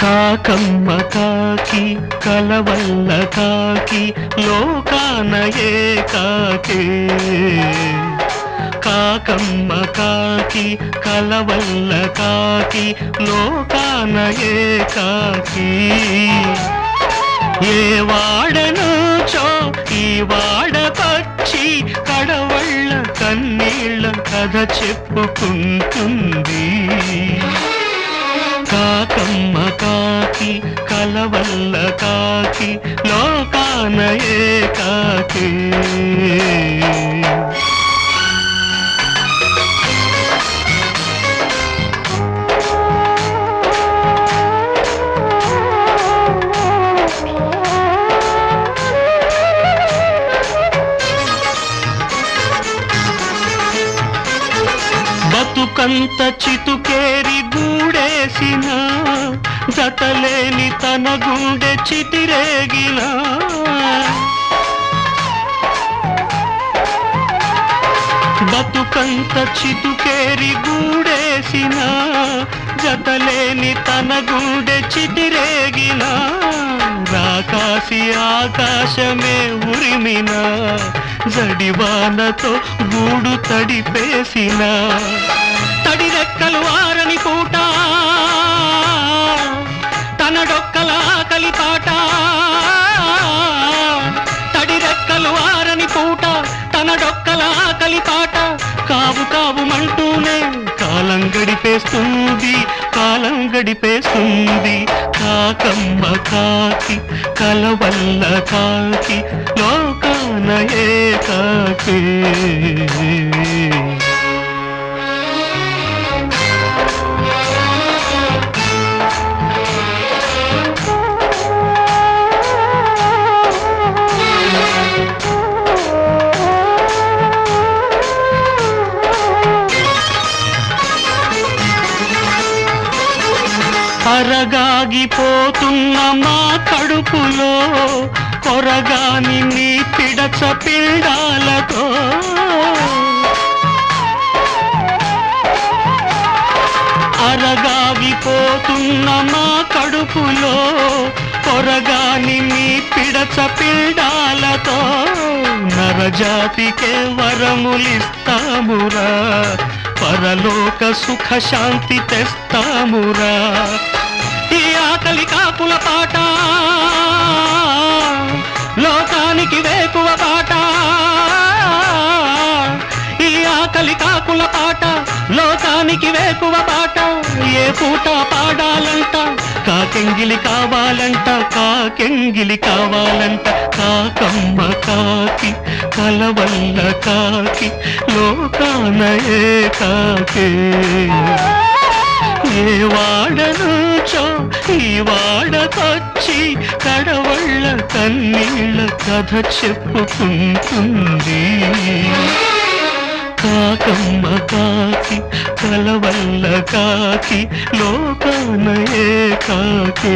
కాకమ్మ కాకి కలవల్ల కాకి లోకాన ఏకాకే కాకమ్మ కాకి కలవల్ల కాకి లోకాన ఏకాకి ఏ వాడనుచో ఈ వాడకొచ్చి కడవళ్ళ కన్నీళ్ళ కథ చెప్పుకుంటుంది కాకమ్మ కాకి కలవల్ల కాకి లోకాన ఏకాకి బతుకంత చితుకేరి గూడేసిన జతలేని తన గుండె చితిరేగిన బతుకంత చితుకేరి గూడేసిన జతలేని తన గుండె చితిరేగిన రాకాసి ఆకాశమే ఉరిమిన జడివానతో గూడు తడిపేసిన తడి రెక్కలు ఆరని పూట తన డొక్కల ఆకలి పాట తడి రెక్కలు ఆరని పూట తన డొక్కల ఆకలి పాట కావు కావుమంటూనే కాలం గడిపేస్తుంది కాలం గడిపేస్తుంది కాకమ్మ కాకి కలవల్ల కాకి లోకాన ఏకాకి అరగాగిపోతున్న మా కడుపులో కొరగాని నీ పిడచ పిండాలతో అరగాగిపోతున్న మా కడుపులో కొరగాని నీ పిడచ పిండాలతో నరజాతికే వరములిస్తామురా పరలోక సుఖ శాంతి తెస్తామురా ఈ ఆకలి కాకుల పాట లోకానికి వేకువ పాట ఈ ఆకలి కాకుల పాట లోకానికి వేకువ పాట ఏ పూట పాడాలంట కాకెంగిలి కావాలంట కాకెంగిలి కావాలంట కాకమ్మ కాకి కలవల్ల కాకి లోకాన ఏకాకి ఏ వాడనుచో ఈ వాడకొచ్చి కడవళ్ళ కన్నీళ్ళ కథ చెప్పుకుంటుంది కాకమ్మ కాకి కలవల్ల కాకి లోకాన ఏకాకి